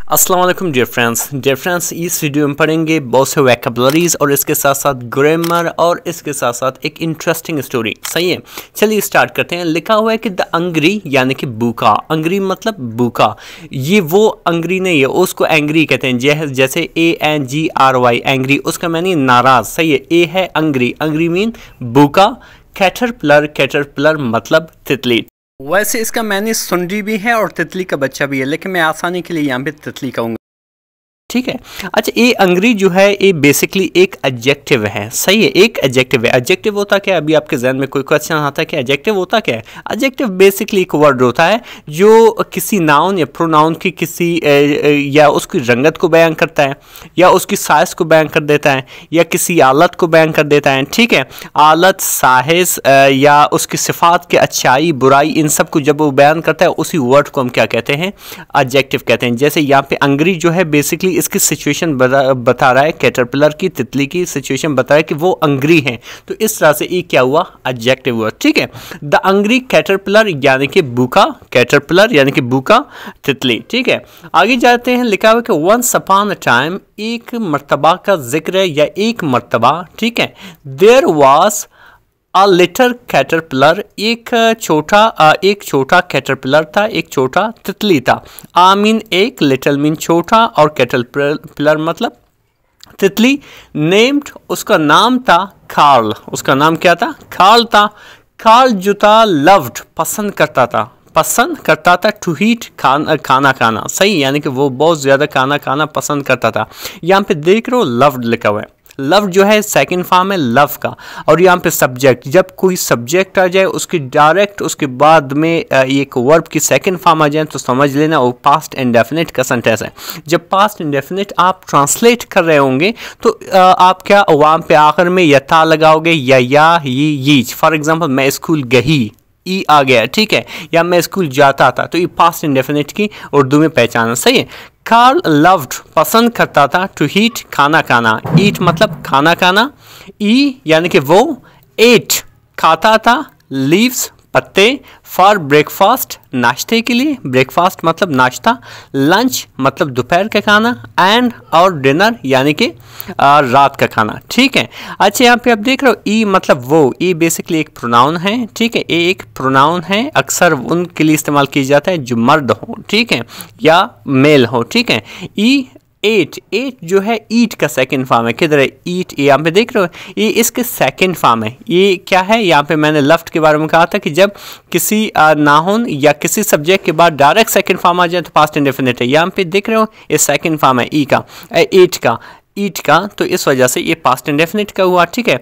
अस्सलाम वालेकुम dear friends, इस वीडियो में पढ़ेंगे बहुत से वैकेबलरीज और इसके साथ साथ ग्रामर और इसके साथ साथ एक इंटरेस्टिंग स्टोरी। सही है, चलिए स्टार्ट करते हैं। लिखा हुआ है कि द अंग्री यानी कि भूखा, अंग्री मतलब भूखा, ये वो अंग्री नहीं है, उसको एंग्री कहते हैं। जैसे ANGRY एंग्री, उसका मैंने नाराज। सही है, ए है अंग्री, अंग्री मीन भूखा। कैटरपिलर, कैटरपिलर मतलब तितली। वैसे इसका मैंने सुंडी भी है और तितली का बच्चा भी है, लेकिन मैं आसानी के लिए यहाँ पे तितली कहूँगा, ठीक है। अच्छा, ये अंग्री जो है ये बेसिकली एक एडजेक्टिव है। सही है, एक एडजेक्टिव है। एडजेक्टिव होता क्या है? अभी आपके जहन में कोई क्वेश्चन आता है कि एडजेक्टिव होता क्या है? एडजेक्टिव बेसिकली एक वर्ड होता है जो किसी नाउन या प्रोनाउन की किसी या उसकी रंगत को बयान करता है, या उसकी साइज को बयान कर देता है, या किसी आलत को बयान कर देता है। ठीक है, आलत, साइज या उसकी सिफात की अच्छाई, बुराई, इन सब को जब वो बयान करता है उसी वर्ड को हम क्या कहते हैं? एडजेक्टिव कहते हैं। जैसे यहाँ पे अंग्री जो है बेसिकली इसकी सिचुएशन बता रहा है, कैटरपिलर की, तितली की सिचुएशन बता रहा है कि वो अंग्री है, तो इस तरह से ये क्या हुआ? एडजेक्टिव हुआ। ठीक है, द अंग्री कैटरपिलर यानी कि भूखा कैटरपिलर यानी कि भूखा तितली। ठीक है, आगे जाते हैं। लिखा हुआ कि वंस अपॉन अ टाइम, एक मर्तबा का जिक्र है या एक मर्तबा। ठीक है, there was a little caterpillar, एक छोटा कैटरपिलर था, एक छोटा तितली था। आ मीन एक, लिटिल मीन छोटा, और कैटरपिलर मतलब तितली। नेम्ड, उसका नाम था कार्ल। उसका नाम क्या था? कार्ल था। कार्ल जो था लव्ड, पसंद करता था टू हीट, खाना खाना। सही, यानी कि वो बहुत ज़्यादा खाना खाना पसंद करता था। यहाँ पे देख रहे हो लव्ड लिखा हुआ है। लव जो है सेकंड फॉर्म है लव का, और यहाँ पे सब्जेक्ट, जब कोई सब्जेक्ट आ जाए उसकी डायरेक्ट उसके बाद में एक वर्ब की सेकंड फॉर्म आ जाए तो समझ लेना वो पास्ट इंडेफिनिट का सेंटेंस है। जब पास्ट इंडेफिनिट आप ट्रांसलेट कर रहे होंगे तो आप क्या वहाँ पे आखिर में या था लगाओगे या ये। फॉर एग्जाम्पल, मैं स्कूल गई, ई आ गया। ठीक है, या मैं स्कूल जाता था, तो ये पास्ट इंडेफिनिट की उर्दू में पहचान। सही है, कार्ल लव्ड, पसंद करता था, टू हीट, खाना खाना। ईट मतलब खाना खाना। ई यानी कि वो, एट खाता था, लीव्स पत्ते, फॉर ब्रेकफास्ट नाश्ते के लिए, ब्रेकफास्ट मतलब नाश्ता, लंच मतलब दोपहर का खाना, एंड और डिनर यानी कि रात का खाना। ठीक है, अच्छा यहाँ पे आप देख रहे हो ई मतलब वो, ई बेसिकली एक प्रोनाउन है। ठीक है, ये एक प्रोनाउन है, अक्सर उनके लिए इस्तेमाल किया जाता है जो मर्द हो, ठीक है, या मेल हो। ठीक है, ई एट जो है ईट का सेकंड फॉर्म है। किधर है ईट? यहाँ पे देख रहे हो, ये इसके सेकंड फॉर्म है। ये क्या है? यहाँ पे मैंने लेफ्ट के बारे में कहा था कि जब किसी नाउन या किसी सब्जेक्ट के बाद डायरेक्ट सेकंड फॉर्म आ जाए तो पास्ट इंडेफिनिट है। यहाँ पे देख रहे हो ये सेकंड फॉर्म है ई का, ईट का, तो इस वजह से ये पास्ट इंडेफिनिट का हुआ। ठीक है,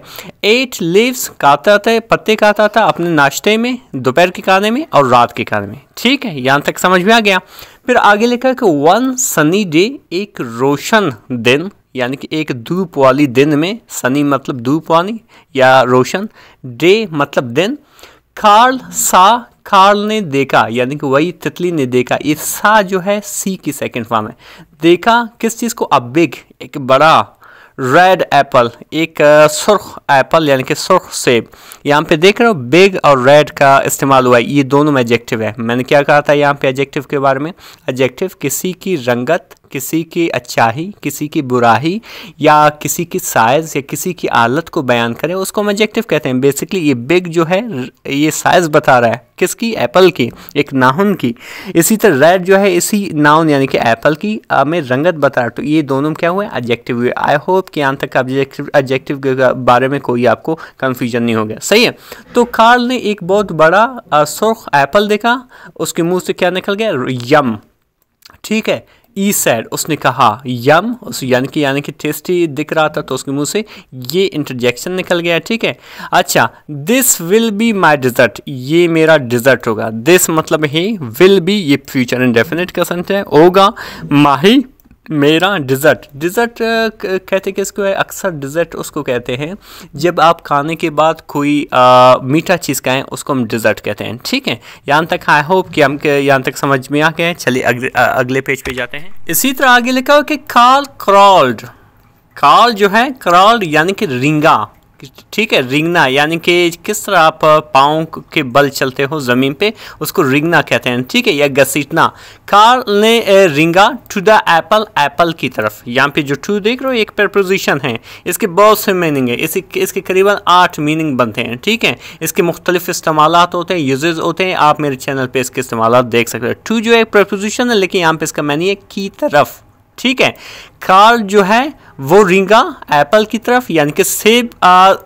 8 लीव्स खाता था, पत्ते खाता था अपने नाश्ते में, दोपहर के खाने में और रात के खाने में। ठीक है, यहाँ तक समझ में आ गया। फिर आगे लिखा है कि वन सनी डे, एक रोशन दिन, यानी कि एक धूप वाली दिन में, सनी मतलब धूप वाली या रोशन, डे मतलब दिन। कार्ल सा, कार्ल ने देखा, यानी कि वही तितली ने देखा। ये सा जो है सी की सेकंड फॉर्म है। देखा किस चीज़ को? अ बिग, एक बड़ा, रेड एप्पल, एक सुर्ख एप्पल यानी कि सुर्ख सेब। यहाँ पे देख रहे हो बिग और रेड का इस्तेमाल हुआ है, ये दोनों एडजेक्टिव है। मैंने क्या कहा था यहाँ पे एडजेक्टिव के बारे में? एडजेक्टिव किसी की रंगत, किसी की अच्छाई, किसी की बुराई, या किसी की साइज या किसी की हालत को बयान करें, उसको हम एडजेक्टिव कहते हैं। बेसिकली ये बिग जो है ये साइज बता रहा है, किसकी? एप्पल की, एक नाउन की। इसी तरह रेड जो है इसी नाउन यानी कि एप्पल की में रंगत बता रहा है। तो ये दोनों क्या हुए? एडजेक्टिव हुए। आई होप कि यहाँ तक एडजेक्टिव के बारे में कोई आपको कन्फ्यूजन नहीं हो गया। सही है, तो कार्ल ने एक बहुत बड़ा सुर्ख एप्पल देखा, उसके मुंह से क्या निकल गया? यम। ठीक है, ई सैड, उसने कहा यम, उस यानी कि टेस्टी दिख रहा था, तो उसके मुंह से ये इंटरजेक्शन निकल गया। ठीक है, अच्छा, this will be my dessert, ये मेरा डिजर्ट होगा। दिस मतलब है, विल बी ये फ्यूचर इंडेफिनिट का सेंटेंस है, होगा, माही मेरा डिज़र्ट। डिज़र्ट कहते किसको है? अक्सर डिज़र्ट उसको कहते हैं जब आप खाने के बाद कोई मीठा चीज़ खाएं, उसको हम डिज़र्ट कहते हैं। ठीक है, यहाँ तक आई होप कि हम यहाँ तक समझ में आ गए। चलिए अगले पेज पे जाते हैं। इसी तरह आगे लिखा हो कि कार्ल क्रॉल्ड, कार्ल जो है क्रॉल्ड यानी कि रिंगा, ठीक है। रिंगना यानी कि किस तरह आप पाँव के बल चलते हो ज़मीन पे, उसको रिंगना कहते हैं, ठीक है, या घसीटना। कार्ल ने रिंगा टू द एप्पल, एप्पल की तरफ। यहाँ पे जो टू देख रहे हो एक प्रपोजिशन है, इसके बहुत से मीनिंग है, इसके करीबन 8 मीनिंग बनते हैं, ठीक है। इसके मुख्तलिफ इस्तेमालात होते हैं, यूजेस होते हैं, आप मेरे चैनल पे इसके इस्तेमालात देख सकते हो। टू जो है प्रपोजिशन है, लेकिन यहाँ पे इसका मैनी है की तरफ, ठीक है। कार्ल जो है वो रिंगा एप्पल की तरफ, यानी कि सेब,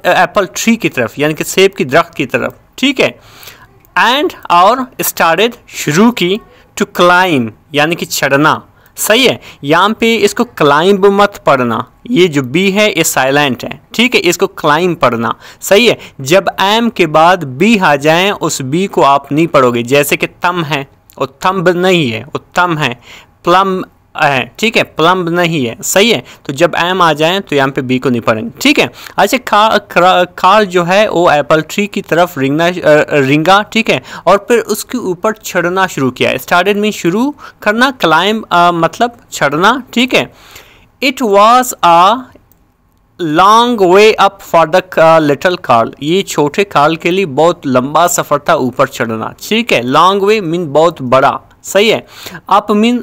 एप्पल ट्री की तरफ, यानी कि सेब की दरख्त की तरफ, ठीक है। एंड और स्टार्टेड शुरू की, टू क्लाइम यानी कि चढ़ना, सही है। यहाँ पे इसको क्लाइंब मत पढ़ना, ये जो बी है ये साइलेंट है, ठीक है, इसको क्लाइंब पढ़ना, सही है। जब एम के बाद बी आ जाए उस बी को आप नहीं पढ़ोगे, जैसे कि तम है, उत्तम नहीं है, उत्तम है, प्लम है, ठीक है, प्लम्ब नहीं है, सही है। तो जब एम आ जाए तो यहाँ पे बी को नहीं पढ़ेंगे, ठीक है। अच्छा, कार्ल जो है वो एप्पल ट्री की तरफ रिंगा, ठीक है, और फिर उसके ऊपर चढ़ना शुरू किया। स्टार्टेड में शुरू करना, क्लाइंब मतलब चढ़ना, ठीक है। It was a long way up for the little Karl, ये छोटे कार्ल के लिए बहुत लंबा सफ़र था ऊपर चढ़ना, ठीक है। लॉन्ग वे मीन बहुत बड़ा, सही है। अप मीन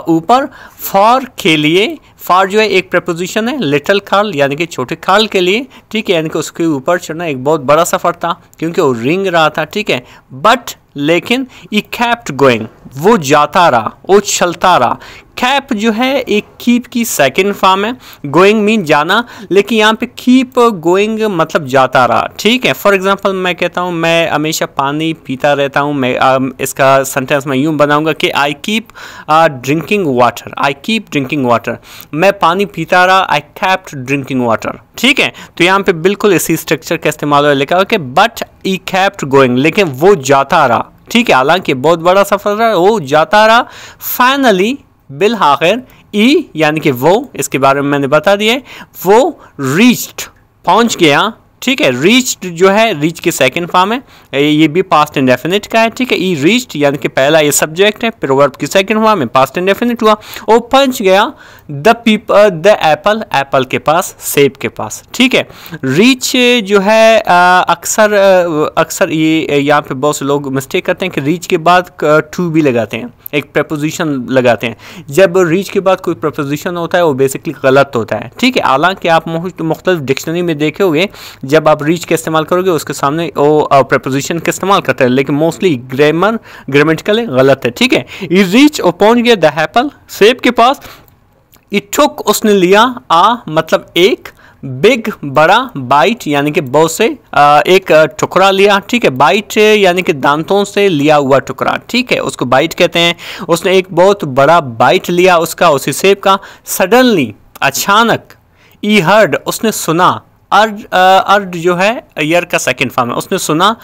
ऊपर, फॉर के लिए, फॉर जो है एक प्रपोजिशन है, लिटिल कार्ल यानी कि छोटे कार्ल के लिए, ठीक है, यानी कि उसके ऊपर चढ़ना एक बहुत बड़ा सफ़र था क्योंकि वो रिंग रहा था, ठीक है। बट लेकिन ई कैप्ट गोइंग, वो जाता रहा, वो चलता रहा। कैप जो है एक कीप की सेकंड फॉर्म है, गोइंग मीन जाना, लेकिन यहाँ पे कीप गोइंग मतलब जाता रहा, ठीक है। फॉर एग्जांपल मैं कहता हूँ मैं हमेशा पानी पीता रहता हूँ, मैं इसका सेंटेंस मैं यूँ बनाऊँगा कि I keep drinking water, I keep drinking water, मैं पानी पीता रहा, आई कैप्ट ड्रिंकिंग वाटर, ठीक है। तो यहाँ पे बिल्कुल इसी स्ट्रक्चर का इस्तेमाल हो, लिखा हो कि बट ई कैप्ट गोइंग, लेकिन वो जाता रहा, ठीक है, हालांकि बहुत बड़ा सफ़र रहा, वो जाता रहा। फाइनली बिल आखिर, ई यानी कि वो, इसके बारे में मैंने बता दिया, वो रीच्ड पहुंच गया, ठीक है। रीच्ड जो है रीच की सेकंड फॉर्म है, ये भी पास्ट इंडेफिनिट का है, ठीक है। ई रीच्ड यानी कि पहला ये सब्जेक्ट है, फिर वर्ब की सेकंड फॉर्म में पास्ट इंडेफिनिट हुआ, वो पहुंच गया द एप्पल, एप्पल के पास, सेब के पास, ठीक है। रीच जो है अक्सर ये यहाँ पे बहुत से लोग मिस्टेक करते हैं कि रीच के बाद टू भी लगाते हैं, एक प्रपोजिशन लगाते हैं। जब रीच के बाद कोई प्रपोजिशन होता है वो बेसिकली गलत होता है, ठीक है। हालांकि आप मुख्तलिफ डिक्शनरी में देखोगे जब आप रीच का इस्तेमाल करोगे उसके सामने वो प्रपोजिशन का इस्तेमाल करते हैं, लेकिन मोस्टली ग्रामेटिकली गलत है, ठीक है। ई रीच और पहुंच गया द एप्पल, सेब के पास। इट टुक उसने लिया, मतलब एक, बिग बड़ा, बाइट यानी कि बहुत से एक टुकड़ा लिया, ठीक है। बाइट यानी कि दांतों से लिया हुआ टुकड़ा, ठीक है, उसको बाइट कहते हैं। उसने एक बहुत बड़ा बाइट लिया उसका, उसी सेब का। सडनली अचानक, ई हर्ड उसने सुना, अर्ड जो है ईयर का सेकंड फॉर्म है, उसने सुना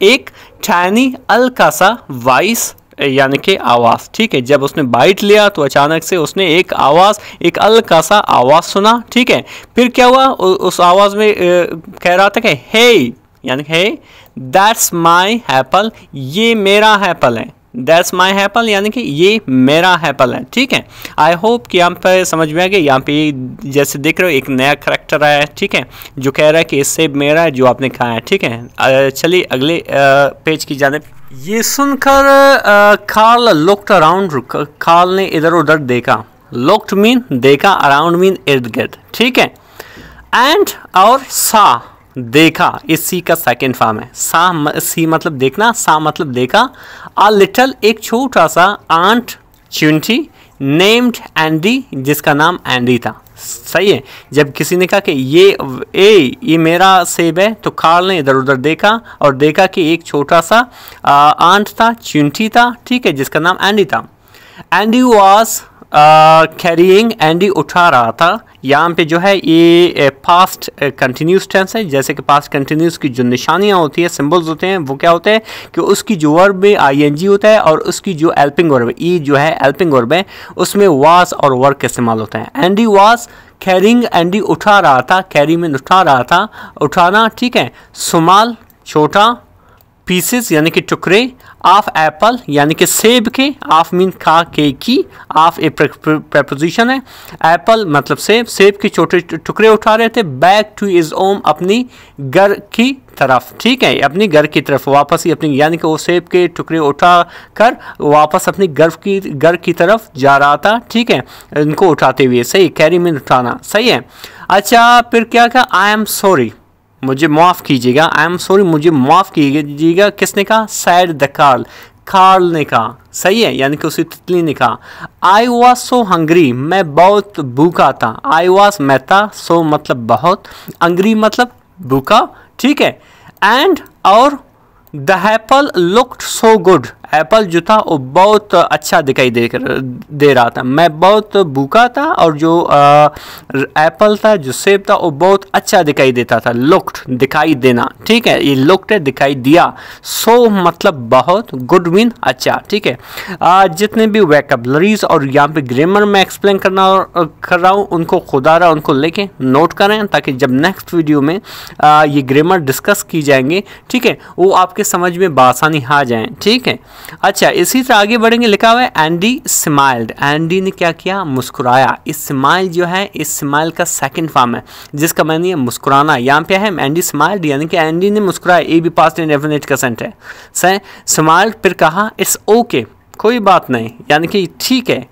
एक टाइनी हल्का सा वॉइस यानी कि आवाज़, ठीक है। जब उसने बाइट लिया तो अचानक से उसने एक आवाज़, एक हल्का सा आवाज़ सुना, ठीक है। फिर क्या हुआ, उस आवाज़ में कह रहा था कि हे यानी हे दैट्स माई एप्पल, ये मेरा एप्पल है, दैट्स माई एप्पल यानी कि ये मेरा एप्पल है, ठीक है। आई होप कि यहाँ पे समझ में आ गया। यहाँ पे जैसे देख रहे हो एक नया करैक्टर आया है, ठीक है, जो कह रहा है कि ये सेब मेरा है जो आपने खाया है, ठीक है। चलिए अगले पेज की जानिब। ये सुनकर कार्ल लुक्ड अराउंड, कार्ल ने इधर उधर देखा, लुक्ड मीन देखा, अराउंड मीन इर्द गिर्द, ठीक है। एंड और सा देखा, इस सी का सेकेंड फॉर्म है, सी मतलब देखना, सा मतलब देखा। अ लिटल एक छोटा सा आंट चुंटी, नेम्ड एंडी जिसका नाम एंडी था, सही है। जब किसी ने कहा कि ये मेरा सेब है तो कार्ल ने इधर उधर देखा और देखा कि एक छोटा सा आंट था, चुंटी था, ठीक है, जिसका नाम एंडी था। एंडी वॉज कैरिंग, एंडी उठा रहा था। यहाँ पे जो है ये पास्ट कंटिन्यूस टेंस है, जैसे कि पास्ट कंटिन्यूस की जो निशानियाँ होती है, सिंबल्स होते हैं, वो क्या होते हैं कि उसकी जो वर्ब में आईएनजी होता है और उसकी जो हेल्पिंग वर्ब है, ई जो है हेल्पिंग वर्ब है, उसमें वाज और वर्क का इस्तेमाल होता है। एंडी वाज कैरिंग, एंडी उठा रहा था, कैरी में उठा रहा था, उठाना, ठीक है। सुमाल छोटा, पीसेस यानी कि टुकड़े, ऑफ एप्पल यानी कि सेब के, ऑफ मीन खा के की, ऑफ ए प्रपोजिशन है, एप्पल मतलब सेब, सेब के छोटे टुकड़े उठा रहे थे, बैक टू हिज होम अपनी घर की तरफ, ठीक है, अपनी घर की तरफ वापस ही अपनी, यानी कि वो सेब के टुकड़े उठा कर वापस अपनी घर की तरफ जा रहा था, ठीक है, इनको उठाते हुए, सही, कैरी मीन उठाना, सही है। अच्छा फिर क्या कहा, आई एम सॉरी, मुझे माफ़ कीजिएगा, आई एम सॉरी, मुझे माफ़ कीजिएगा, किसने कहा, सैड द कार्ल ने कहा, सही है, यानी कि उसी तितली ने कहा। आई वॉज सो हंग्री, मैं बहुत भूखा था, आई वॉज मैं था, सो मतलब बहुत, हंग्री मतलब भूखा, ठीक है, एंड और the Apple looked so good, Apple जो था वो बहुत अच्छा दिखाई दे रहा था, मैं बहुत भूखा था और जो एप्पल था, जो सेब था, वो बहुत अच्छा दिखाई देता था, लुक्ड दिखाई देना, ठीक है, ये लुक्ड है दिखाई दिया, सो मतलब बहुत, गुड मीन अच्छा, ठीक है। जितने भी वैकेबलरीज और यहाँ पे ग्रामर में एक्सप्लेन कर रहा हूँ उनको खुदारा उनको लेके नोट करें, ताकि जब नेक्स्ट वीडियो में ये ग्रामर डिस्कस की जाएंगे, ठीक है, वो आपके समझ में बआसानी आ जाए, ठीक है। अच्छा इसी तरह आगे बढ़ेंगे, लिखा हुआ है एंडी स्माइल्ड, एंडी ने क्या किया, मुस्कुराया। इस स्माइल जो है, इस स्माइल का सेकंड फॉर्म है जिसका माने है मुस्कुराना, यहाँ पे है एंडी स्माइल्ड, यानी कि एंडी ने मुस्कुराया, ए भी पास्ट इंडेफिनिट का सेंट है, सही। स्माइल्ड फिर कहा इट्स ओके, कोई बात नहीं, यानी कि ठीक है।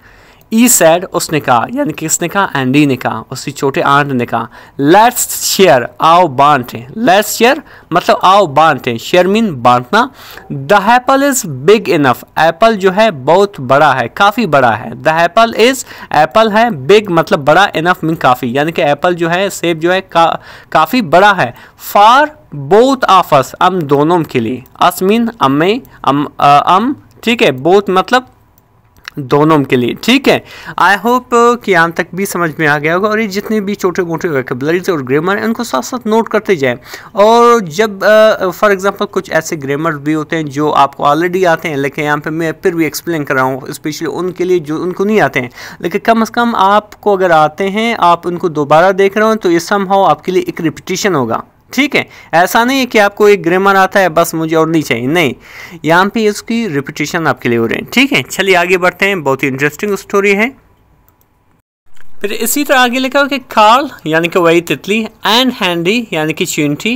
ई सैड उसने कहा, यानी कि किसने कहा, एंडी ने कहा, उसकी छोटे आंट ने कहा। लेट्स शेयर, आओ बांटें, लेट्स शेयर मतलब आओ बांटें, शेयर मीन बांटना। The Apple is big enough, Apple जो है बहुत बड़ा है, काफ़ी बड़ा है। द एप्पल इज, एप्पल है, बिग मतलब बड़ा, इनफ मीन काफ़ी, यानी कि एप्पल जो है, सेब जो है काफ़ी बड़ा है। फॉर बोथ ऑफ अस, हम दोनों के लिए, अस मीन अम, ठीक है, बोथ मतलब दोनों के लिए, ठीक है। आई होप कि यहाँ तक भी समझ में आ गया होगा, और ये जितने भी छोटे मोटे वोकैबुलरीज और ग्रामर हैं उनको साथ साथ नोट करते जाएं। और जब फॉर एग्जांपल कुछ ऐसे ग्रामर भी होते हैं जो आपको ऑलरेडी आते हैं, लेकिन यहाँ पे मैं फिर भी एक्सप्लेन कर रहा हूँ, स्पेशली उनके लिए जो उनको नहीं आते हैं, लेकिन कम से कम आपको अगर आते हैं, आप उनको दोबारा देख रहे हो तो ये समहाउ आपके लिए एक रिपीटिशन होगा, ठीक है। ऐसा नहीं है कि आपको एक ग्रामर आता है बस मुझे और नहीं चाहिए, नहीं, यहाँ पे इसकी रिपीटिशन आपके लिए हो रहे हैं, ठीक है। चलिए आगे बढ़ते हैं, बहुत ही इंटरेस्टिंग स्टोरी है। फिर इसी तरह आगे लिखा हो कि कार्ल यानी कि वही तितली, एंड हैंडी यानी कि चींटी,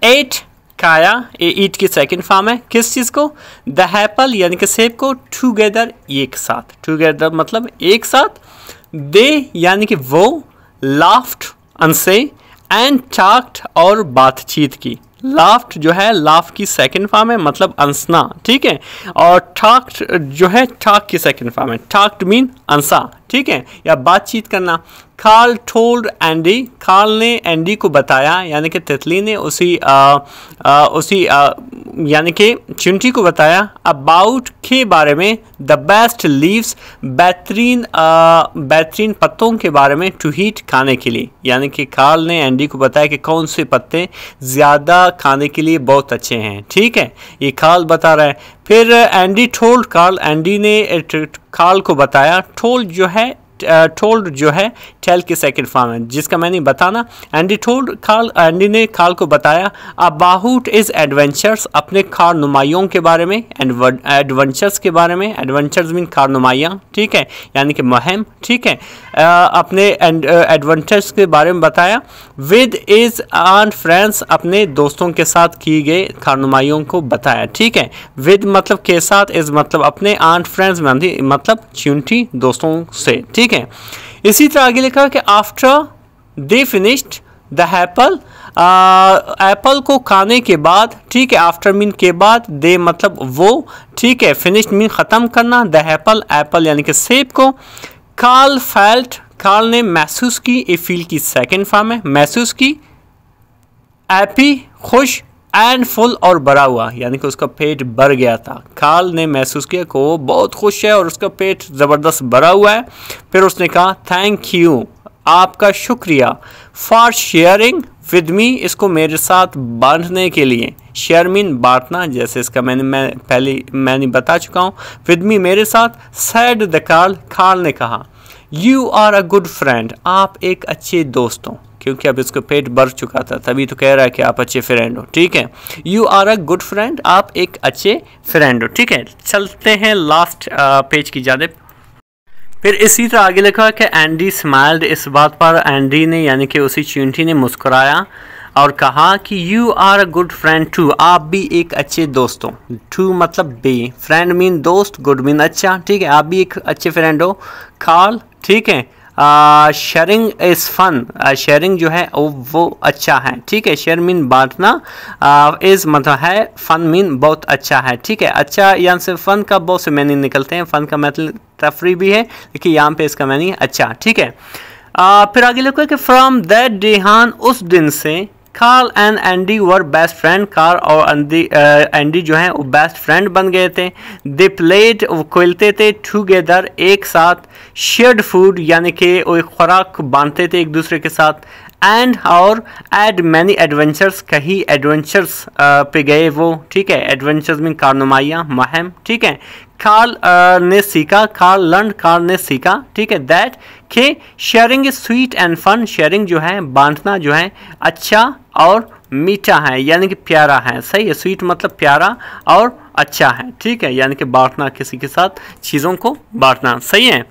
एट खाया, ईट की सेकंड फॉर्म है, किस चीज़ को, द एप्पल यानी कि सेब को, टुगेदर एक साथ, टुगेदर मतलब एक साथ, दे यानी कि वो, लाफ्ड हंसे, एंड टॉक्ड और बातचीत की। लाफ्ट जो है, लाफ की सेकंड फॉर्म है मतलब हंसना, ठीक है, और टॉक्ड जो है, टॉक की सेकंड फॉर्म है, टॉक्ड मीन हंसा, ठीक है, या बातचीत करना। कार्ल टोल्ड एंडी, कार्ल ने एंडी को बताया, यानी कि तितली ने उसी यानी कि चिंटी को बताया, अबाउट के बारे में, द बेस्ट लीव्स बेहतरीन पत्तों के बारे में, टू हीट खाने के लिए, यानी कि कार्ल ने एंडी को बताया कि कौन से पत्ते ज़्यादा खाने के लिए बहुत अच्छे हैं, ठीक है, ये कार्ल बता रहा है। फिर एंडी टोल्ड कार्ल, एंडी ने कार्ल को बताया, टोल्ड जो है, टोल्ड जो है टेल की सेकंड फॉर्म है जिसका मैंने बताना। एंडी टोल्ड कार्ल, एंडी ने कार्ल को बताया अबाउट इज एडवेंचर्स, अपने कारनुमाइयों के बारे में, एडवेंचर्स के बारे में, एडवेंचर्स मीन कारनुमाइयाँ, ठीक है, यानी कि मुहिम, ठीक है, अपने एडवेंचर्स के बारे में बताया। विद इज एंड फ्रेंड्स, अपने दोस्तों के साथ किए गए कारनुमाइयों को बताया, ठीक है, विद मतलब के साथ, इज मतलब अपने, एंड फ्रेंड्स मतलब चींटी दोस्तों से, ठीक है। इसी तरह आगे लिखा कि after they finished the Apple, Apple को खाने के बाद, ठीक है, आफ्टर मीन के बाद, दे मतलब वो, ठीक है, फिनिश्ड मीन ख़त्म करना, द एप्पल, एप्पल यानी कि सेब को। कार्ल फेल्ट, कार्ल ने महसूस की, ए फील की सेकंड फॉर्म है, महसूस की, हैप्पी खुश, एंड फुल और भरा हुआ, यानी कि उसका पेट भर गया था। कार्ल ने महसूस किया कि वो बहुत खुश है और उसका पेट ज़बरदस्त भरा हुआ है। फिर उसने कहा थैंक यू, आपका शुक्रिया, फॉर शेयरिंग विद मी, इसको मेरे साथ बांटने के लिए, शेयर मीन बांटना, जैसे इसका मैंने बता चुका हूँ, विद मी मेरे साथ। सैड द कार्ल, कार्ल ने कहा you are a good friend, आप एक अच्छे दोस्त हो, क्योंकि अब इसको पेट भर चुका था, तभी तो कह रहा है कि आप अच्छे फ्रेंड हो। ठीक है, you are a good friend, आप एक अच्छे फ्रेंड हो। ठीक है, चलते हैं लास्ट पेज की जानिब। फिर इसी तरह आगे लिखा कि एंडी स्माइल्ड, इस बात पर एंडी ने यानी कि उसी चींटी ने मुस्कुराया और कहा कि you are a good friend too, आप भी एक अच्छे दोस्त हो। टू मतलब बी, फ्रेंड मीन दोस्त, गुड मीन अच्छा। ठीक है, आप भी एक अच्छे फ्रेंड हो। कार्ल, ठीक है, शेयरिंग इज़ फन, शेयरिंग जो है वो अच्छा है। ठीक है, शेयर मीन बांटना, इज़ मतलब है, फन मीन बहुत अच्छा है। ठीक है, अच्छा यहाँ से फ़न का बहुत से मीनिंग निकलते हैं, फ़न का मतलब तफरी भी है, लेकिन यहाँ पे इसका मीनिंग अच्छा। ठीक है, फिर आगे लिखा है कि फ्रॉम दैट डे ऑन, उस दिन से Karl and Andy were best friend, Karl और एंडी जो हैं वो बेस्ट फ्रेंड बन गए थे। दे प्लेड, वो खेलते थे, टुगेदर एक साथ, शेयर्ड फूड यानी कि वो खुराक बांटते थे एक दूसरे के साथ, एंड और एड मैनी एडवेंचर्स, कहीं एडवेंचर्स पे गए वो। ठीक है, एडवेंचर्स में कारनुमाइयाँ, महम। ठीक है, कार्ल ने सीखा, कार्ल लर्न, कार्ल ने सीखा। ठीक है, दैट के sharing is sweet and fun, sharing जो है बांटना जो है अच्छा और मीठा है यानी कि प्यारा है। सही है, स्वीट मतलब प्यारा और अच्छा है। ठीक है, यानी कि बांटना, किसी के साथ चीज़ों को बांटना। सही है।